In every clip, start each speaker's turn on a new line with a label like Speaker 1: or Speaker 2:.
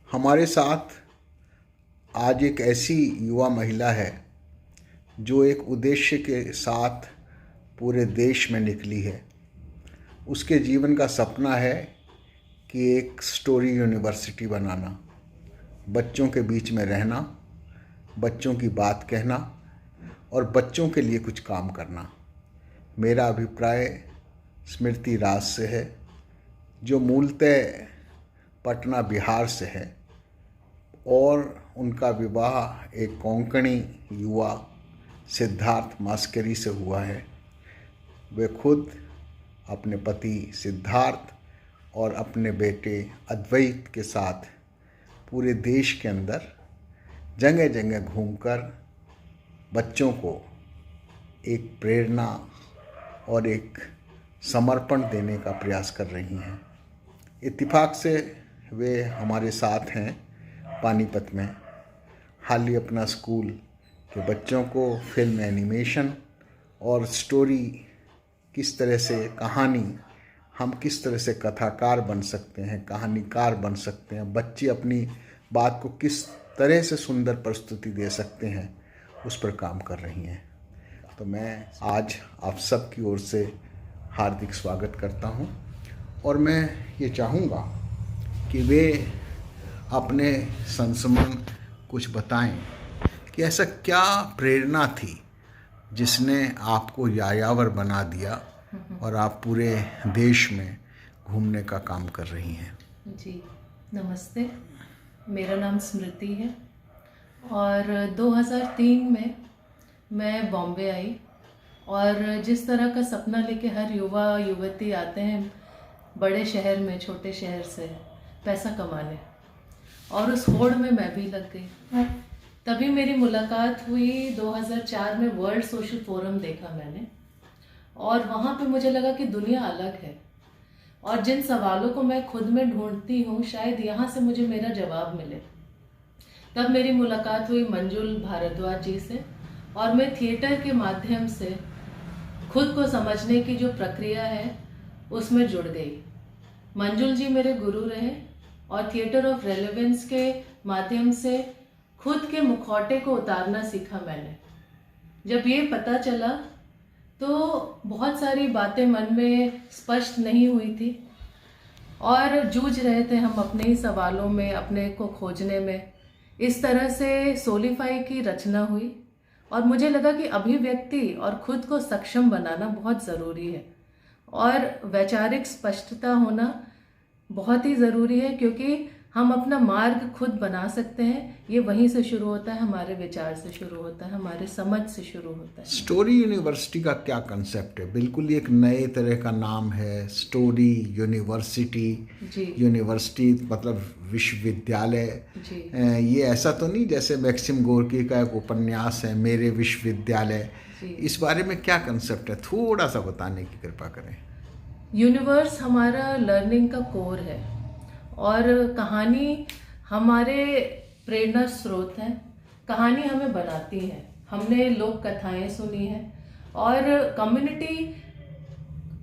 Speaker 1: हमारे साथ आज एक ऐसी युवा महिला है जो एक उद्देश्य के साथ पूरे देश में निकली है। उसके जीवन का सपना है कि एक स्टोरी यूनिवर्सिटी बनाना, बच्चों के बीच में रहना, बच्चों की बात कहना और बच्चों के लिए कुछ काम करना। मेरा अभिप्राय स्मृति राज से है, जो मूलतः पटना बिहार से है और उनका विवाह एक कोंकणी युवा सिद्धार्थ मास्करी से हुआ है। वे खुद अपने पति सिद्धार्थ और अपने बेटे अद्वैत के साथ पूरे देश के अंदर जगह जगह घूमकर बच्चों को एक प्रेरणा और एक समर्पण देने का प्रयास कर रही हैं। इत्तेफाक से वे हमारे साथ हैं पानीपत में। हाल ही अपना स्कूल के बच्चों को फिल्म एनिमेशन और स्टोरी किस तरह से कहानी, हम किस तरह से कथाकार बन सकते हैं, कहानीकार बन सकते हैं, बच्चे अपनी बात को किस तरह से सुंदर प्रस्तुति दे सकते हैं, उस पर काम कर रही हैं। तो मैं आज आप सब की ओर से हार्दिक स्वागत करता हूं और मैं ये चाहूँगा कि वे अपने संस्मरण कुछ बताएं कि ऐसा क्या प्रेरणा थी जिसने आपको यायावर बना दिया और आप पूरे देश में घूमने का काम कर रही हैं।
Speaker 2: जी नमस्ते, मेरा नाम स्मृति है और 2003 में मैं बॉम्बे आई और जिस तरह का सपना लेके हर युवा युवती आते हैं बड़े शहर में, छोटे शहर से पैसा कमाने, और उस होड़ में मैं भी लग गई। तभी मेरी मुलाकात हुई 2004 में, वर्ल्ड सोशल फोरम देखा मैंने और वहाँ पे मुझे लगा कि दुनिया अलग है और जिन सवालों को मैं खुद में ढूंढती हूँ शायद यहाँ से मुझे मेरा जवाब मिले। तब मेरी मुलाकात हुई मंजुल भारद्वाज जी से और मैं थिएटर के माध्यम से खुद को समझने की जो प्रक्रिया है उसमें जुड़ गई। मंजुल जी मेरे गुरु रहे और थिएटर ऑफ रेलेवेंस के माध्यम से खुद के मुखौटे को उतारना सीखा मैंने। जब ये पता चला तो बहुत सारी बातें मन में स्पष्ट नहीं हुई थी और जूझ रहे थे हम अपने ही सवालों में, अपने को खोजने में। इस तरह से सोलिफाई की रचना हुई और मुझे लगा कि अभिव्यक्ति और खुद को सक्षम बनाना बहुत ज़रूरी है और वैचारिक स्पष्टता होना बहुत ही ज़रूरी है, क्योंकि हम अपना मार्ग खुद बना सकते हैं। ये वहीं से शुरू होता है, हमारे विचार से शुरू होता है, हमारे समझ से शुरू होता है।
Speaker 1: स्टोरी यूनिवर्सिटी का क्या कंसेप्ट है? बिल्कुल एक नए तरह का नाम है, स्टोरी यूनिवर्सिटी।
Speaker 2: जी,
Speaker 1: यूनिवर्सिटी मतलब विश्वविद्यालय।
Speaker 2: जी,
Speaker 1: ये ऐसा तो नहीं जैसे मैक्सिम गोर्की का एक उपन्यास है मेरे विश्वविद्यालय। इस बारे में क्या कंसेप्ट है, थोड़ा सा बताने की कृपा करें।
Speaker 2: यूनिवर्स हमारा लर्निंग का कोर है और कहानी हमारे प्रेरणा स्रोत है। कहानी हमें बनाती है। हमने लोक कथाएं सुनी है और कम्युनिटी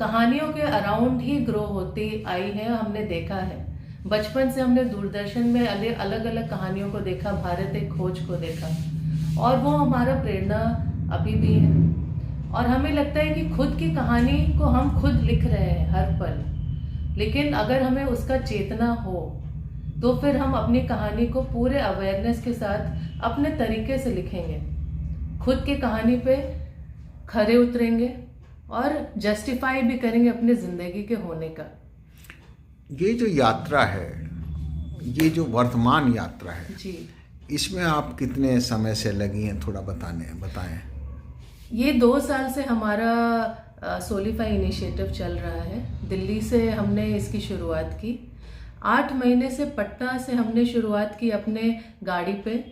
Speaker 2: कहानियों के अराउंड ही ग्रो होती आई है, हमने देखा है। बचपन से हमने दूरदर्शन में अलग अलग कहानियों को देखा, भारत एक खोज को देखा और वो हमारा प्रेरणा अभी भी है। और हमें लगता है कि खुद की कहानी को हम खुद लिख रहे हैं हर पल, लेकिन अगर हमें उसका चेतना हो तो फिर हम अपनी कहानी को पूरे अवेयरनेस के साथ अपने तरीके से लिखेंगे, खुद की कहानी पे खरे उतरेंगे और जस्टिफाई भी करेंगे अपने ज़िंदगी के होने का।
Speaker 1: ये जो यात्रा है, ये जो वर्तमान यात्रा है
Speaker 2: जी,
Speaker 1: इसमें आप कितने समय से लगी हैं, थोड़ा बताएं।
Speaker 2: ये 2 साल से हमारा सोलिफाई इनिशिएटिव चल रहा है। दिल्ली से हमने इसकी शुरुआत की। 8 महीने से पटना से हमने शुरुआत की, अपने गाड़ी पे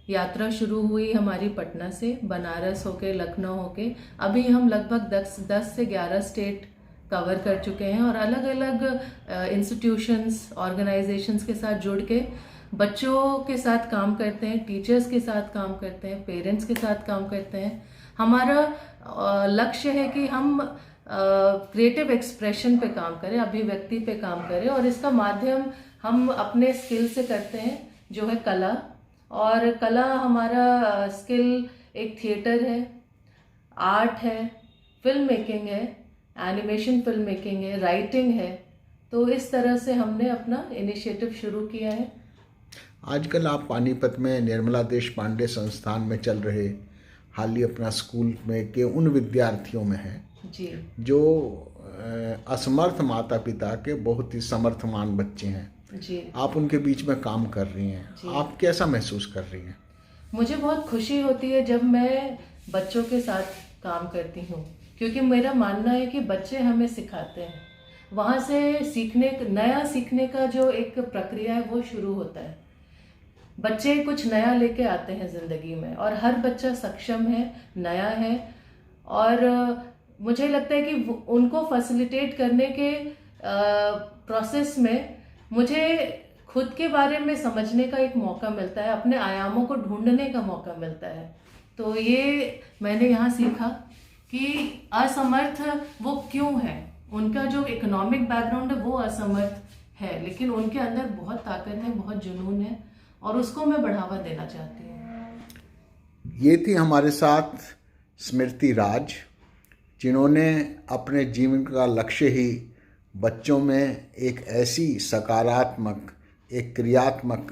Speaker 2: यात्रा शुरू हुई हमारी पटना से, बनारस होके, लखनऊ होके। अभी हम लगभग 10 से 11 स्टेट कवर कर चुके हैं और अलग अलग इंस्टीट्यूशंस, ऑर्गेनाइजेशंस के साथ जुड़ के बच्चों के साथ काम करते हैं, टीचर्स के साथ काम करते हैं, पेरेंट्स के साथ काम करते हैं। हमारा लक्ष्य है कि हम क्रिएटिव एक्सप्रेशन पे काम करें, अभिव्यक्ति पे काम करें और इसका माध्यम हम अपने स्किल से करते हैं, जो है कला। और कला हमारा स्किल एक थिएटर है, आर्ट है, फिल्म मेकिंग है, एनिमेशन फिल्म मेकिंग है, राइटिंग है। तो इस तरह से हमने अपना इनिशिएटिव शुरू किया है।
Speaker 1: आजकल आप पानीपत में निर्मला देश पांडे संस्थान में चल रहे हाल ही अपना स्कूल में के उन विद्यार्थियों में हैं
Speaker 2: जी
Speaker 1: जो असमर्थ माता पिता के बहुत ही समर्थवान बच्चे हैं।
Speaker 2: जी
Speaker 1: आप उनके बीच में काम कर रही हैं, आप कैसा महसूस कर रही हैं?
Speaker 2: मुझे बहुत खुशी होती है जब मैं बच्चों के साथ काम करती हूँ, क्योंकि मेरा मानना है कि बच्चे हमें सिखाते हैं। वहाँ से नया सीखने का जो एक प्रक्रिया है वो शुरू होता है। बच्चे कुछ नया लेके आते हैं ज़िंदगी में, और हर बच्चा सक्षम है, नया है। और मुझे लगता है कि उनको फैसिलिटेट करने के प्रोसेस में मुझे खुद के बारे में समझने का एक मौका मिलता है, अपने आयामों को ढूंढने का मौका मिलता है। तो ये मैंने यहाँ सीखा कि असमर्थ वो क्यों है, उनका जो इकोनॉमिक बैकग्राउंड है वो असमर्थ है, लेकिन उनके अंदर बहुत ताकत है, बहुत जुनून है, और उसको मैं बढ़ावा देना चाहती हूँ।
Speaker 1: ये थी हमारे साथ स्मृति राज, जिन्होंने अपने जीवन का लक्ष्य ही बच्चों में एक ऐसी सकारात्मक, एक क्रियात्मक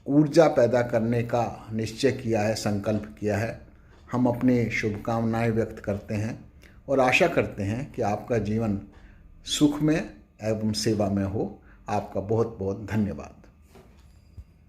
Speaker 1: ऊर्जा पैदा करने का निश्चय किया है, संकल्प किया है। हम अपनी शुभकामनाएं व्यक्त करते हैं और आशा करते हैं कि आपका जीवन सुख में एवं सेवा में हो। आपका बहुत बहुत धन्यवाद।